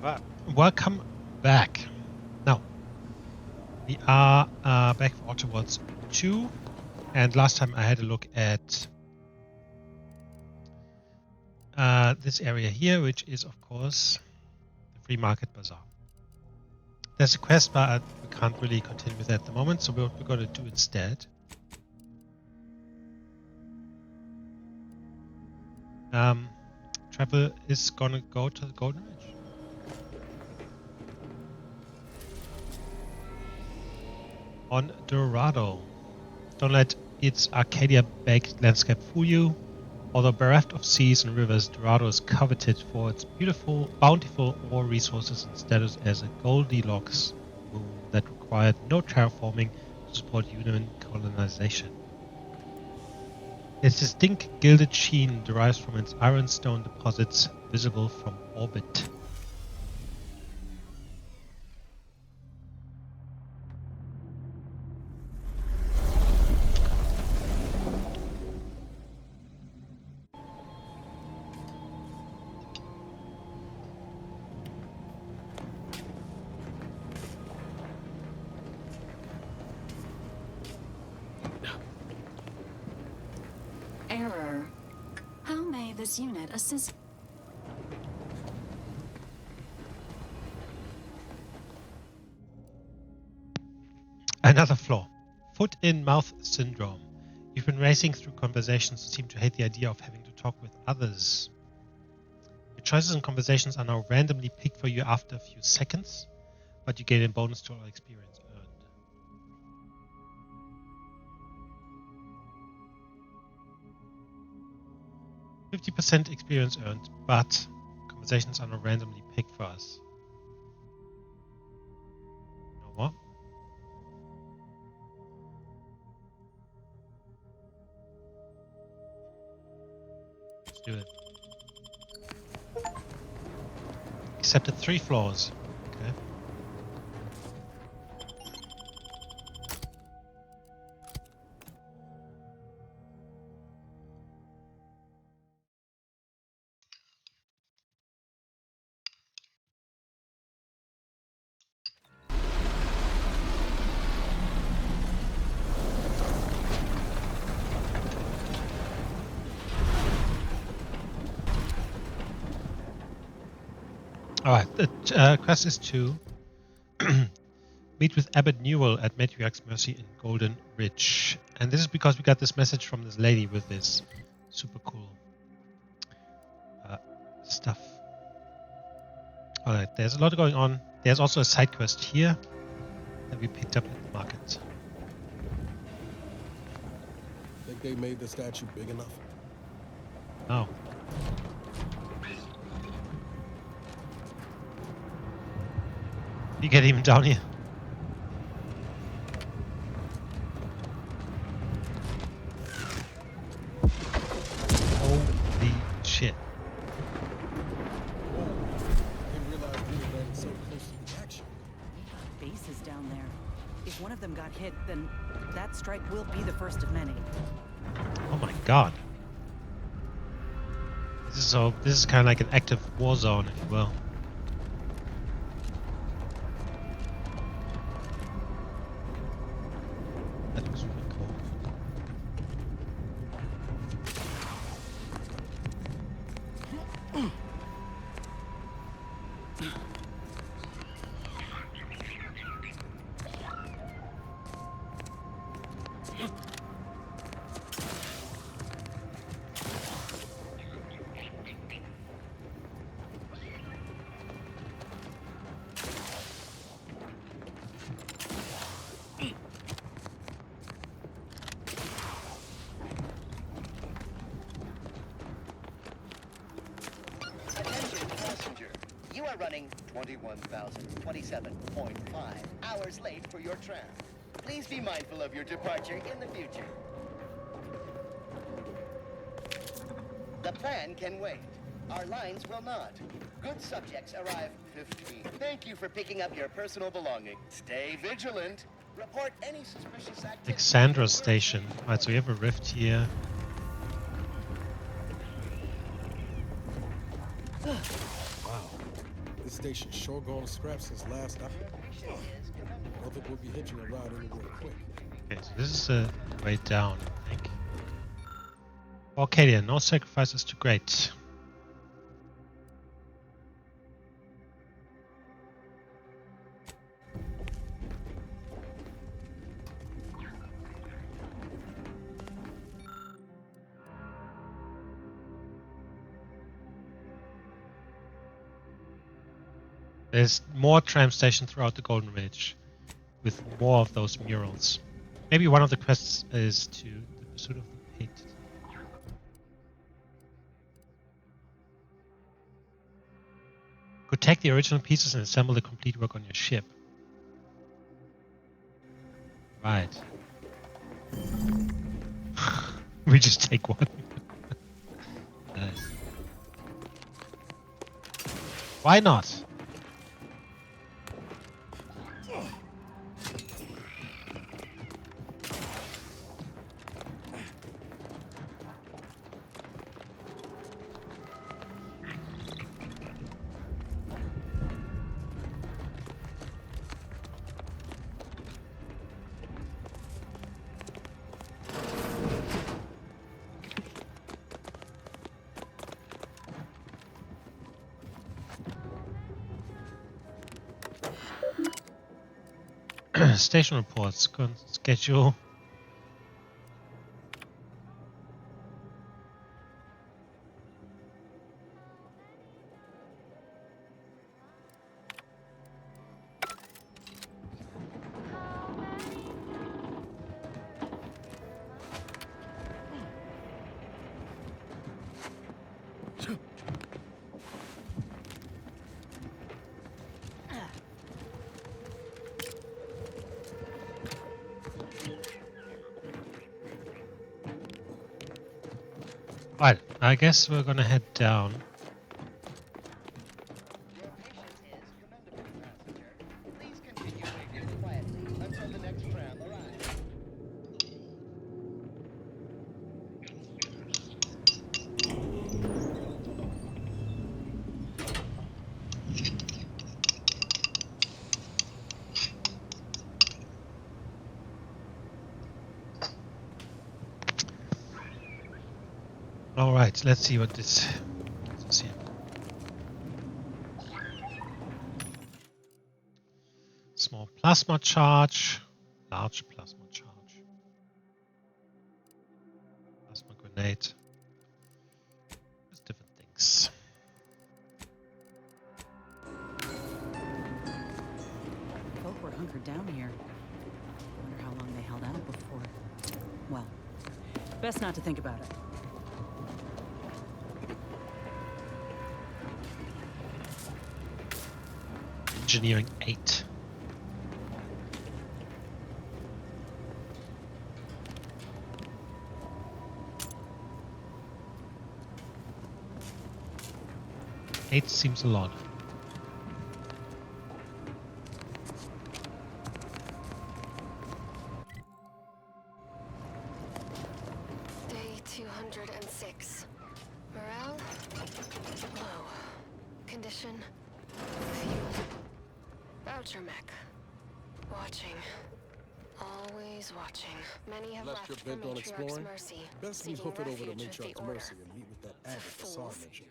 Right. Welcome back. Now, we are back for Autobots 2, and last time I had a look at this area here, which is, of course, the Free Market Bazaar. There's a quest, but we can't really continue with that at the moment, so what we're going to do instead travel is going to go to the Golden Ridge. On Dorado. Don't let its Arcadia-baked landscape fool you. Although bereft of seas and rivers, Dorado is coveted for its beautiful, bountiful ore resources and status as a Goldilocks moon that required no terraforming to support human colonization. Its distinct gilded sheen derives from its ironstone deposits visible from orbit. Error. How may this unit assist? Another flaw. Foot-in-mouth syndrome. You've been racing through conversations and seem to hate the idea of having to talk with others. Your choices and conversations are now randomly picked for you after a few seconds, but you gain a bonus to all experience earned. 50% experience earned, but conversations are not randomly picked for us. You know what? Let's do it. Accepted 3 flaws. Okay. Alright, the quest is to meet with Abbot Newell at Matriarch's Mercy in Golden Ridge. And this is because we got this message from this lady with this super cool stuff. Alright, there's a lot going on. There's also a side quest here that we picked up at the market. Think they made the statue big enough? Oh. You get even down here. Holy shit. Whoa. Didn't realize we were running so close to the action. Bases down there. If one of them got hit, then that strike will be the first of many. Oh my god. This is kind of like an active war zone, if you will. That looks really cool. Attention passenger, you are running 21,027.5 hours late for your tram. Please be mindful of your departure in the future. The plan can wait. Our lines will not. Good subjects arrive 15. Thank you for picking up your personal belongings. Stay vigilant. Report any suspicious activity. Alexandra station. Alright, so we have a rift here. Wow. This station sure gone to scrap since last I don't think we'll be hitching a ride anywhere quick. Okay, so this is the way down, I think. Arcadia, no sacrifice is too great. There's more tram stations throughout the Golden Ridge, with more of those murals. Maybe one of the quests is to the pursuit of the pit. Could take the original pieces and assemble the complete work on your ship. Right. We just take one. Nice. Why not? Station reports, schedule. Right, I guess we're gonna head down. Your patience is commendable, passenger. Please continue waiting quietly until the next tram arrives. Alright, let's see what this is here. Small plasma charge, large plasma charge, plasma grenade. There's different things. Folk were hunkered down here. Wonder how long they held out before. Well, best not to think about it. Engineering 8. Eight seems a lot. Day 206. Morale? Low. Condition? Fuel. Voucher mech. Watching. Always watching. Many have Left left for your bent on Matriarch's exploring? mercy. Best we seeking hoof it over to refuge with the Matriarch's Order. mercy and meet with that abbot Fassad Fools. mentioned.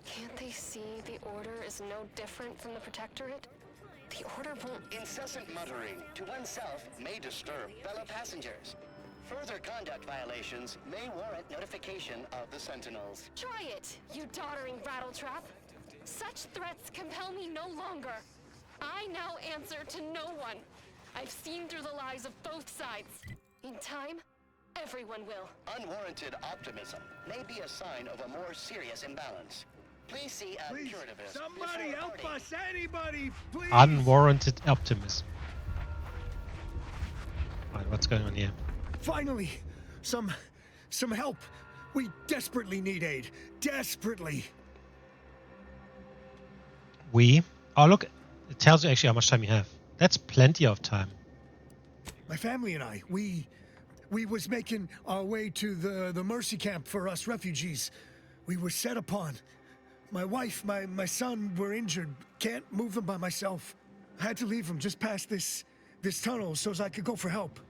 Can't they see the Order is no different from the Protectorate? The Order won't... Incessant muttering to oneself may disturb fellow passengers. Further conduct violations may warrant notification of the Sentinels. Try it, you doddering rattletrap. Such threats compel me no longer. I now answer to no one. I've seen through the lies of both sides. In time, everyone will. Unwarranted optimism may be a sign of a more serious imbalance. Please see a Please, curativist. somebody before help reporting. us! Anybody, please! Unwarranted optimism. Alright, what's going on here? Finally, some help. We desperately need aid. Desperately. Oh look, it tells you actually how much time you have. That's plenty of time. My family and I, we was making our way to the mercy camp for us refugees. We were set upon My wife, my son were injured. Can't move them by myself. I had to leave them just past this tunnel so as I could go for help.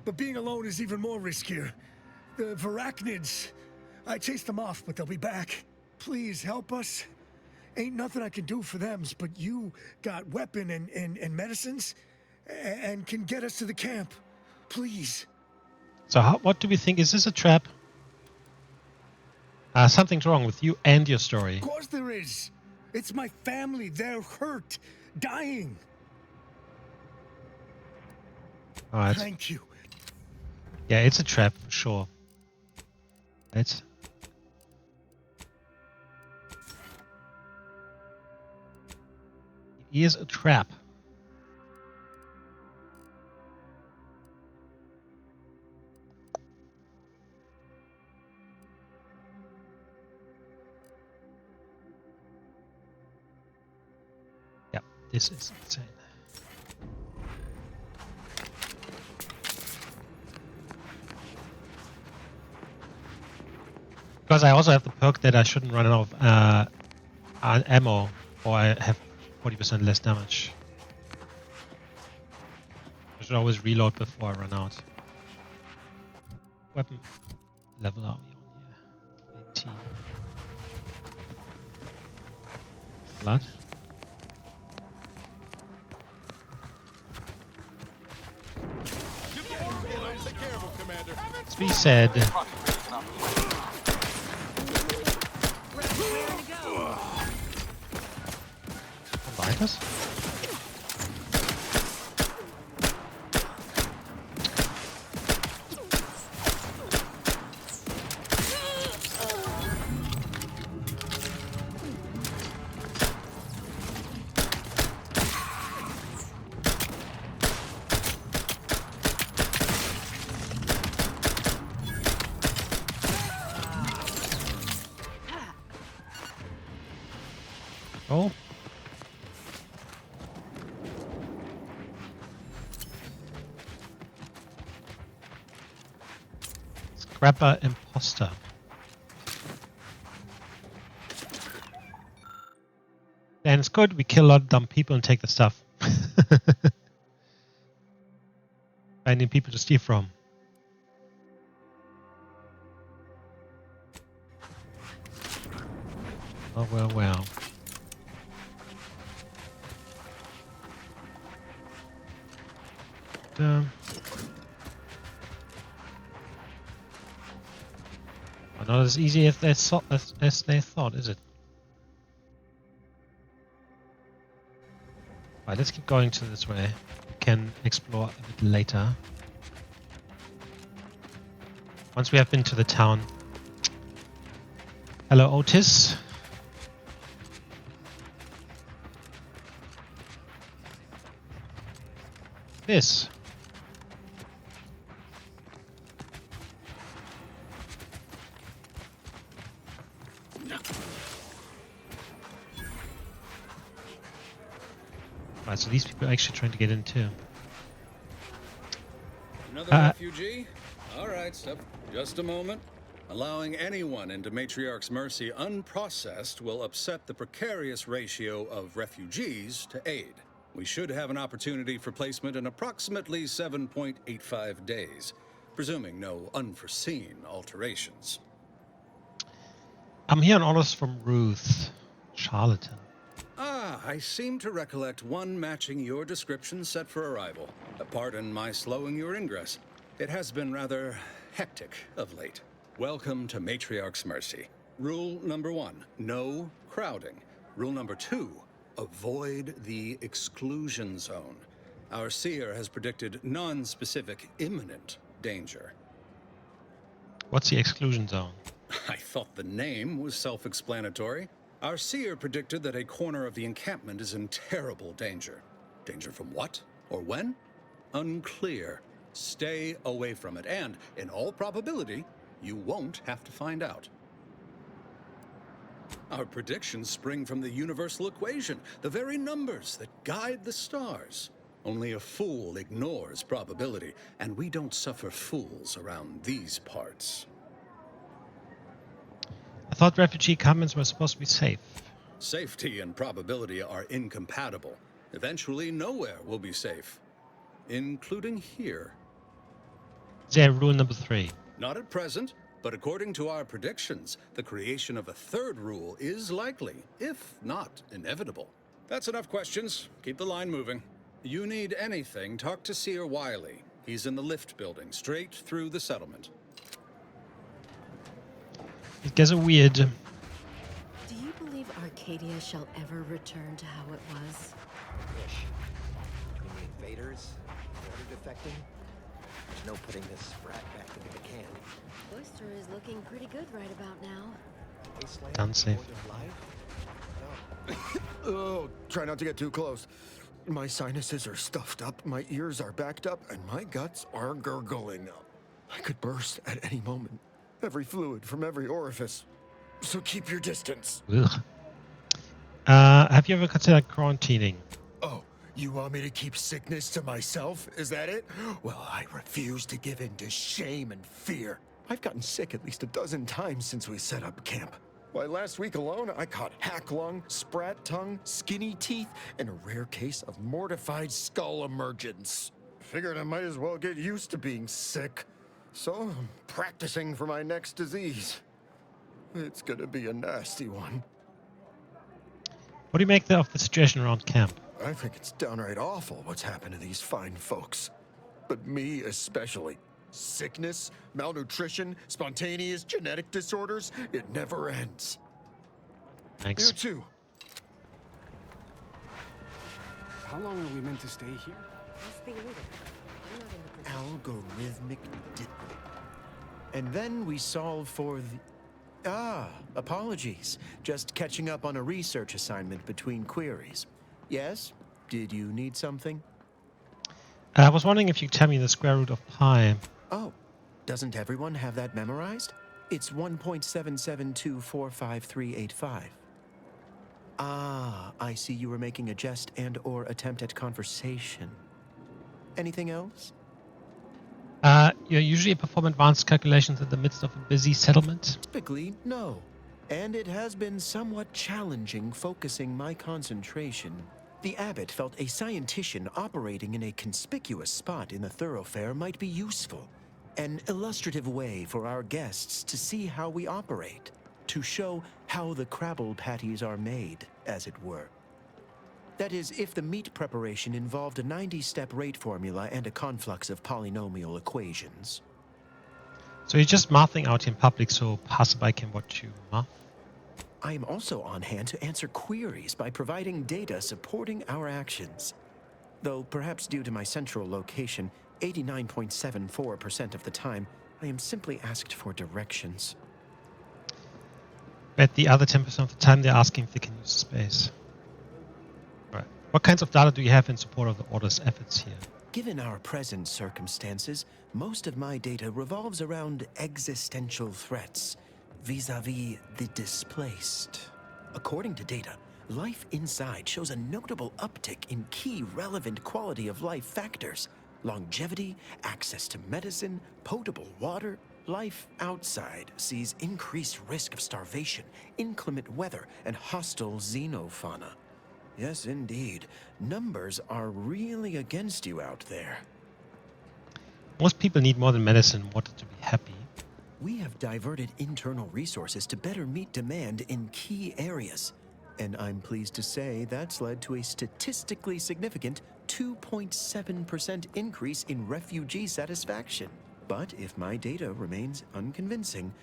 But being alone is even more riskier. The Varachnids, I chased them off, but they'll be back. Please help us. Ain't nothing I can do for them, but you got weapon and medicines and can get us to the camp. Please. So what do we think? Is this a trap? Something's wrong with you and your story. Of course there is. It's my family. They're hurt, dying. All right. Thank you. Yeah, it's a trap for sure. It is a trap. Yeah, this is insane. Because I also have the perk that I shouldn't run out of ammo, or I have 40% less damage. I should always reload before I run out. Weapon level are we on here? 18. Blood. As we said. Behind us? Oh. Scrapper imposter. And it's good, we kill a lot of dumb people and take the stuff. Finding people to steal from. Oh, well, well. Not as easy as they thought, is it? Right, let's keep going to this way. We can explore a bit later. Once we have been to the town. Hello, Otis. This. Right, so these people are actually trying to get in too. Another refugee? Alright, step. Just a moment. Allowing anyone into Matriarch's mercy unprocessed will upset the precarious ratio of refugees to aid. We should have an opportunity for placement in approximately 7.85 days, presuming no unforeseen alterations. I'm hearing orders from Ruth. Charlatan. Ah, I seem to recollect one matching your description set for arrival. Pardon my slowing your ingress. It has been rather hectic of late. Welcome to Matriarch's Mercy. Rule number 1, no crowding. Rule number 2, avoid the exclusion zone. Our seer has predicted non-specific imminent danger. What's the exclusion zone? I thought the name was self-explanatory. Our seer predicted that a corner of the encampment is in terrible danger. Danger from what? Or when? Unclear. Stay away from it, and, in all probability, you won't have to find out. Our predictions spring from the universal equation, the very numbers that guide the stars. Only a fool ignores probability, and we don't suffer fools around these parts. I thought refugee cabins were supposed to be safe. Safety and probability are incompatible. Eventually, nowhere will be safe, including here. Is there rule number 3? Not at present, but according to our predictions, the creation of a third rule is likely, if not inevitable. That's enough questions. Keep the line moving. You need anything, talk to Seer Wiley. He's in the lift building, straight through the settlement. It gets weird. Do you believe Arcadia shall ever return to how it was? Ish. Between the invaders, the order defecting, there's no putting this sprat back into the can. Oyster is looking pretty good right about now. Wasteland, Unsafe. Lord of life? Oh, try not to get too close. My sinuses are stuffed up, my ears are backed up, and my guts are gurgling. I could burst at any moment. Every fluid from every orifice. So keep your distance. Ugh. Have you ever considered quarantining? Oh, you want me to keep sickness to myself? Is that it? Well, I refuse to give in to shame and fear. I've gotten sick at least a dozen times since we set up camp. Why, last week alone, I caught hack lung, sprat tongue, skinny teeth, and a rare case of mortified skull emergence. Figured I might as well get used to being sick. So I'm practicing for my next disease. It's gonna be a nasty one. What do you make of the situation around camp? I think it's downright awful what's happened to these fine folks. But me especially. Sickness, malnutrition, spontaneous genetic disorders, it never ends. Thanks. You too. How long are we meant to stay here? Ask the order. I'm not in the Algorithmic And then we solve for the... apologies. Just catching up on a research assignment between queries. Yes? Did you need something? I was wondering if you could tell me the square root of pi. Oh, doesn't everyone have that memorized? It's 1.77245385. Ah, I see you were making a jest and/or attempt at conversation. Anything else? You usually perform advanced calculations in the midst of a busy settlement? Typically, no. And it has been somewhat challenging focusing my concentration. The abbot felt a scientician operating in a conspicuous spot in the thoroughfare might be useful. An illustrative way for our guests to see how we operate. To show how the crabble patties are made, as it were. That is, if the meat preparation involved a 90-step rate formula and a conflux of polynomial equations. So you're just mathing out in public so passerby can watch you math? I am also on hand to answer queries by providing data supporting our actions. Though perhaps due to my central location, 89.74% of the time, I am simply asked for directions. But the other 10% of the time they're asking if they can use space. Right. What kinds of data do you have in support of the Order's efforts here? Given our present circumstances, most of my data revolves around existential threats, vis-a-vis the displaced. According to data, life inside shows a notable uptick in key relevant quality of life factors. Longevity, access to medicine, potable water. Life outside sees increased risk of starvation, inclement weather, and hostile xenofauna. Yes, indeed. Numbers are really against you out there. Most people need more than medicine and water to be happy. We have diverted internal resources to better meet demand in key areas. And I'm pleased to say that's led to a statistically significant 2.7% increase in refugee satisfaction. But if my data remains unconvincing,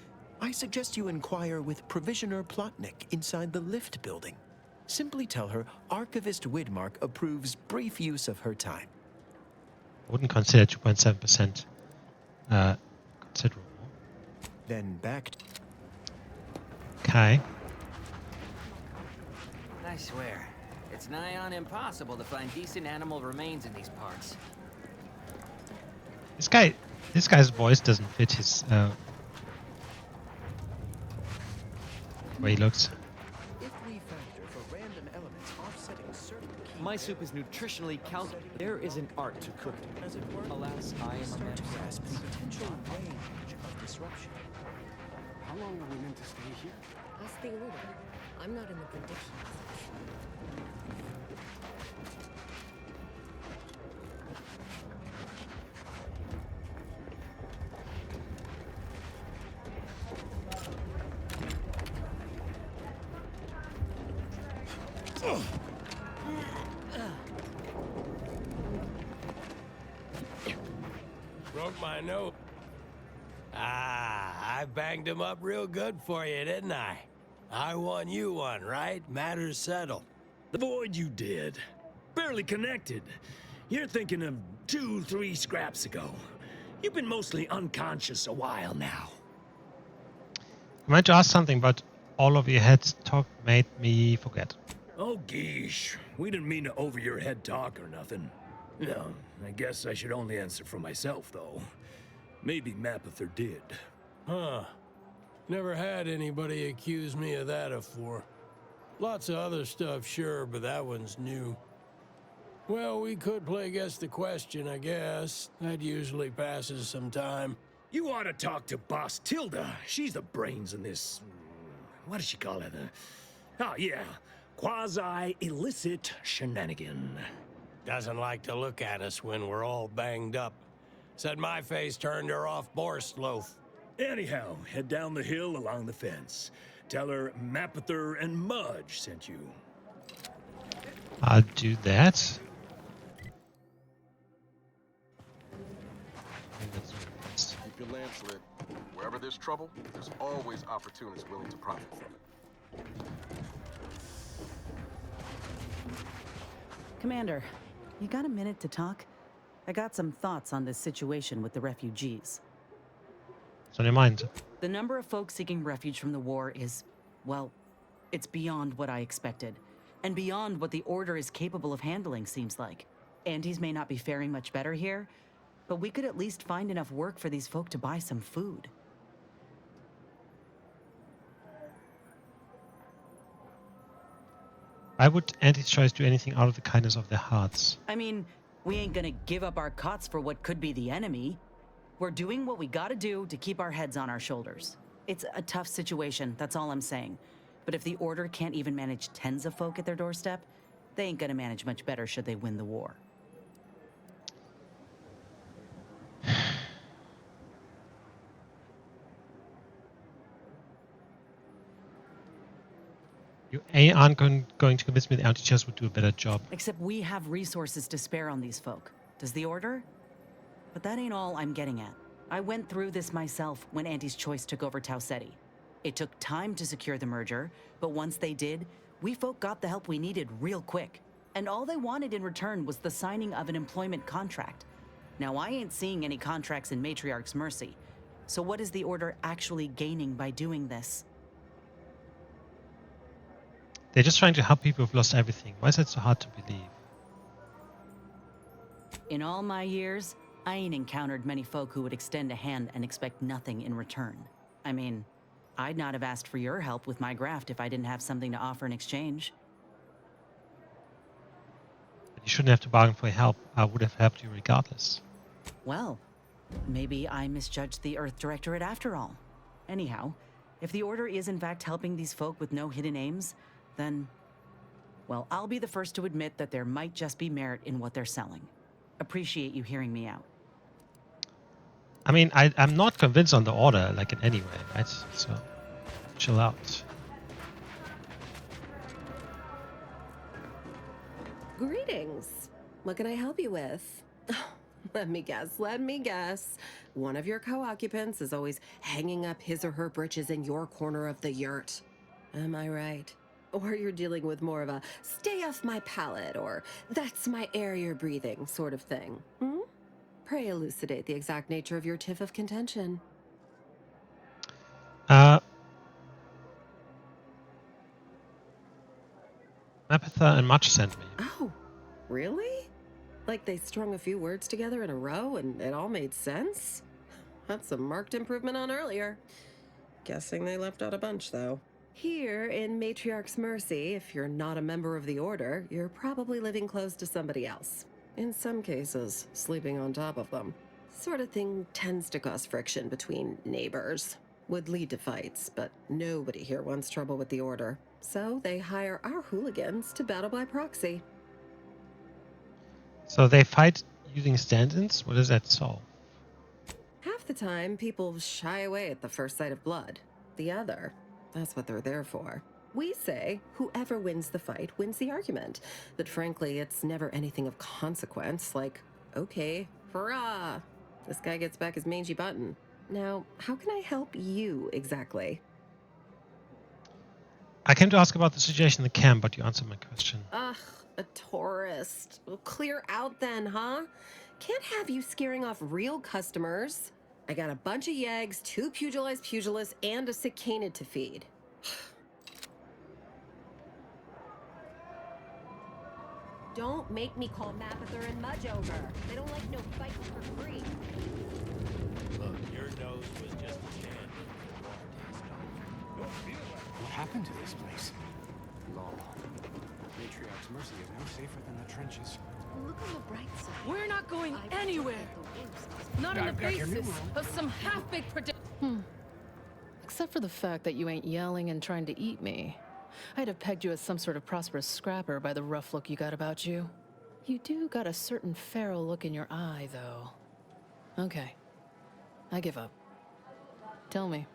I suggest you inquire with Provisioner Plotnik inside the lift building. Simply tell her Archivist Widmark approves brief use of her time. I wouldn't consider 2.7% considerable. Then back to... Okay. I swear, it's nigh on impossible to find decent animal remains in these parts. This guy's voice doesn't fit his way he looks. If we factor for random elements offsetting certain key... My soup is nutritionally calculated. There is an art to cooking. As it were, Alas, I am a start man to of grasp science. the potential range of disruption. How long are we meant to stay here? Ask the order. I'm not in the prediction position. Broke my nose. I banged him up real good for you, didn't I? I won you one, right? Matters settled. The void you did. Barely connected. You're thinking of 2-3 scraps ago. You've been mostly unconscious a while now. I meant to ask something, but all of your heads talk made me forget. Oh, geesh. We didn't mean to over your head talk or nothing. No, I guess I should only answer for myself, though. Maybe Mapother did. Huh. Never had anybody accuse me of that afore. Lots of other stuff, sure, but that one's new. Well, we could play guess the question, I guess. That usually passes some time. You ought to talk to Boss Tilda. She's the brains in this... What does she call it? Oh, yeah. Quasi-illicit shenanigan. Doesn't like to look at us when we're all banged up. Said my face turned her off Borstloaf. Anyhow, head down the hill along the fence. Tell her Mapother and Mudge sent you. I'll do that. Keep your lamps lit. Wherever there's trouble, there's always opportunists willing to profit from it. Commander, you got a minute to talk? I got some thoughts on this situation with the refugees. What's on your mind? The number of folks seeking refuge from the war is, well, it's beyond what I expected. And beyond what the Order is capable of handling, seems like. Andes may not be faring much better here, but we could at least find enough work for these folk to buy some food. Why would anti-choice do anything out of the kindness of their hearts? I mean, we ain't gonna give up our cots for what could be the enemy. We're doing what we gotta do to keep our heads on our shoulders. It's a tough situation, that's all I'm saying. But if the Order can't even manage tens of folk at their doorstep, they ain't gonna manage much better should they win the war. You aren't going to convince me the anti-chess would do a better job. Except we have resources to spare on these folk. Does the Order? But that ain't all I'm getting at. I went through this myself when Anti's Choice took over Tau Ceti. It took time to secure the merger, but once they did, we folk got the help we needed real quick. And all they wanted in return was the signing of an employment contract. Now, I ain't seeing any contracts in Matriarch's mercy. So what is the Order actually gaining by doing this? They're just trying to help people who've lost everything. Why is that so hard to believe? In all my years, I ain't encountered many folk who would extend a hand and expect nothing in return. I mean, I'd not have asked for your help with my graft if I didn't have something to offer in exchange. But you shouldn't have to bargain for help. I would have helped you regardless. Well, maybe I misjudged the Earth Directorate after all. Anyhow, if the Order is in fact helping these folk with no hidden aims, then, well, I'll be the first to admit that there might just be merit in what they're selling. Appreciate you hearing me out. I mean, I'm not convinced on the Order, like in any way, right? So, chill out. Greetings. What can I help you with? Let me guess. One of your co-occupants is always hanging up his or her britches in your corner of the yurt. Am I right? Or you're dealing with more of a stay off my palate or that's my air you're breathing sort of thing. Hmm? Pray elucidate the exact nature of your tiff of contention. Mapother and Mudge sent me. Oh, really? Like they strung a few words together in a row and it all made sense? That's a marked improvement on earlier. Guessing they left out a bunch, though. Here, in Matriarch's Mercy, if you're not a member of the Order, you're probably living close to somebody else. In some cases, sleeping on top of them. Sort of thing tends to cause friction between neighbors. would lead to fights, but nobody here wants trouble with the Order. So they hire our hooligans to battle by proxy. So they fight using stand-ins? What does that solve? Half the time, people shy away at the first sight of blood. The other, that's what they're there for. We say whoever wins the fight wins the argument. But frankly, it's never anything of consequence, like, okay, hurrah! This guy gets back his mangy button. Now, how can I help you exactly? I came to ask about the situation in the camp, but you answered my question. Ugh, a tourist. Well, clear out then, huh? Can't have you scaring off real customers. I got a bunch of yeggs, 2 pugilists, and a sick canid to feed. Don't make me call Mapother and Mudge over. They don't like no fighting for free. Look, your nose was just a jam. What happened to this place? Lol. Matriarch's mercy is no safer than the trenches. Look on the bright side. We're not going anywhere. Not on the basis of some half-baked prediction. Except for the fact that you ain't yelling and trying to eat me. I'd have pegged you as some sort of prosperous scrapper by the rough look you got about you. You do got a certain feral look in your eye, though. Okay. I give up. Tell me.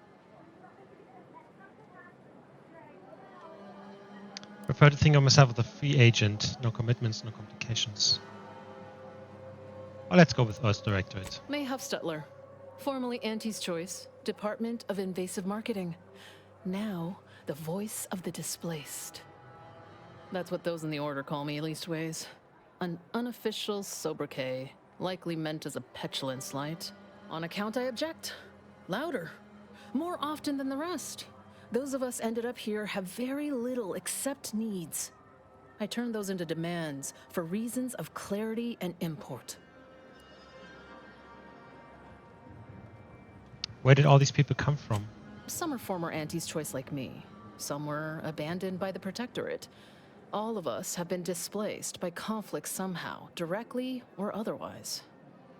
Prefer to think of myself as a free agent. No commitments, no complications. Well, let's go with Earth Directorate. May Huffstutler, formerly Auntie's Choice, Department of Invasive Marketing. Now, the voice of the displaced. That's what those in the Order call me, leastways. An unofficial sobriquet, likely meant as a petulant slight. On account I object. Louder. More often than the rest. Those of us ended up here have very little except needs. I turn those into demands for reasons of clarity and import. Where did all these people come from? Some are former Auntie's Choice like me. Some were abandoned by the Protectorate. All of us have been displaced by conflict somehow, directly or otherwise.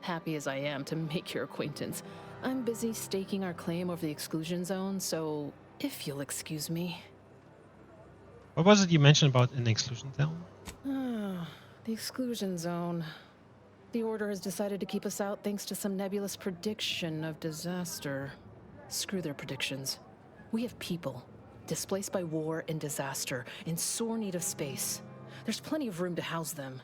Happy as I am to make your acquaintance, I'm busy staking our claim over the exclusion zone, so if you'll excuse me. What was it you mentioned about an exclusion zone? The exclusion zone. The Order has decided to keep us out thanks to some nebulous prediction of disaster. Screw their predictions. We have people, displaced by war and disaster, in sore need of space. There's plenty of room to house them.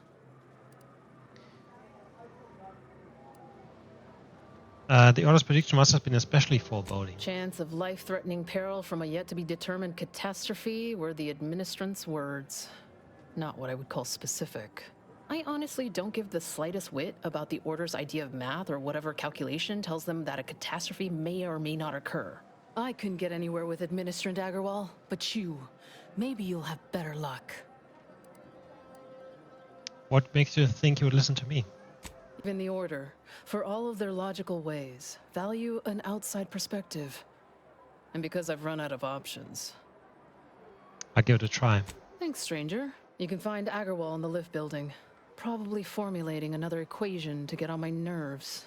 The Order's prediction must have been especially foreboding. Chance of life-threatening peril from a yet-to-be-determined catastrophe were the administrant's words. Not what I would call specific. I honestly don't give the slightest whit about the Order's idea of math or whatever calculation tells them that a catastrophe may or may not occur. I couldn't get anywhere with Administrant Agarwal, but maybe you'll have better luck. What makes you think you would listen to me? Even the Order, for all of their logical ways, value an outside perspective. And because I've run out of options. I'll give it a try. Thanks, stranger. You can find Agarwal in the lift building. Probably formulating another equation to get on my nerves.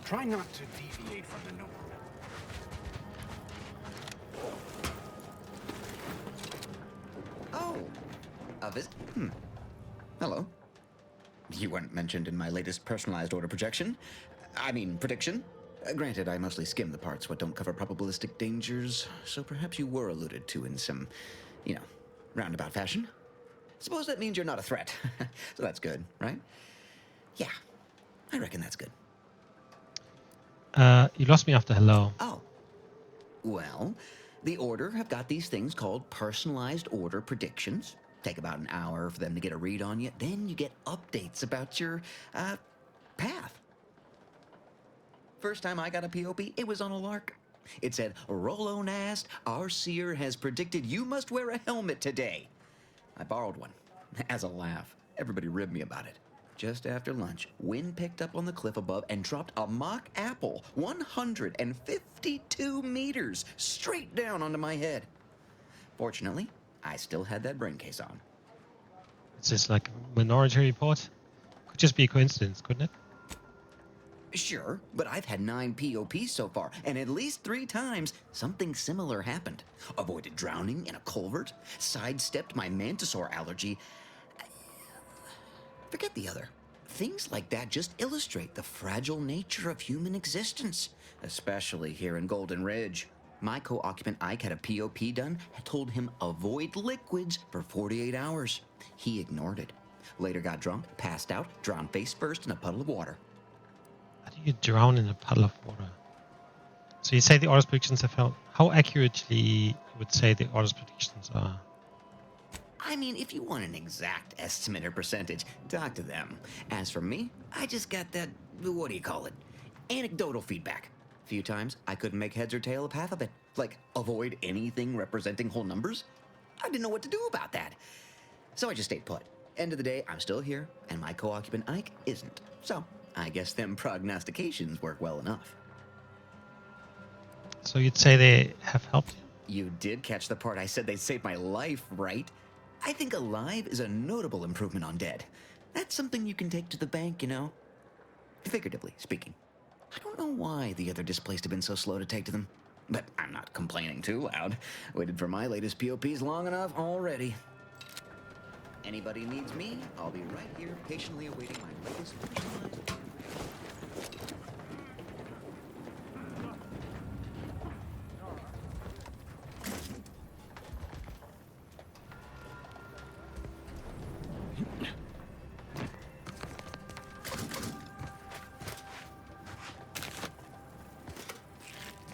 Try not to deviate from the norm. Oh, a visit? Hello. You weren't mentioned in my latest personalized order projection. I mean, prediction. Granted, I mostly skim the parts what don't cover probabilistic dangers, so perhaps you were alluded to in some, roundabout fashion. Suppose that means you're not a threat. So that's good, right? Yeah, I reckon that's good. You lost me after hello. Oh. Well, the Order have got these things called personalized order predictions. Take about an hour for them to get a read on you. Then you get updates about your, path. First time I got a POP, it was on a lark. It said, Rollo Nost, our seer has predicted you must wear a helmet today. I borrowed one. As a laugh. Everybody ribbed me about it. Just after lunch, wind picked up on the cliff above and dropped a mock apple 152 meters straight down onto my head. Fortunately, I still had that brain case on. Is this like a minority report? Could just be a coincidence, couldn't it? Sure, but I've had 9 POPs so far, and at least 3 times something similar happened. Avoided drowning in a culvert, sidestepped my mantisaur allergy. Forget the other. Things like that just illustrate the fragile nature of human existence, especially here in Golden Ridge. My co-occupant Ike had a POP done and told him avoid liquids for 48 hours. He ignored it. Later got drunk, passed out, drowned face first in a puddle of water. How do you drown in a puddle of water? So you say the orders predictions have held. How accurately you would say the orders predictions are? I mean, if you want an exact estimate or percentage, talk to them. As for me, I just got that, what do you call it? Anecdotal feedback. A few times, I couldn't make heads or tail of half of it. Like, avoid anything representing whole numbers? I didn't know what to do about that. So I just stayed put. End of the day, I'm still here, and my co-occupant Ike isn't. So, I guess them prognostications work well enough. So you'd say they have helped you? You did catch the part I said they'd saved my life, right? I think alive is a notable improvement on dead. That's something you can take to the bank, you know? Figuratively speaking. I don't know why the other displaced have been so slow to take to them. But I'm not complaining too loud. Waited for my latest POPs long enough already. Anybody needs me, I'll be right here patiently awaiting my latest personalized.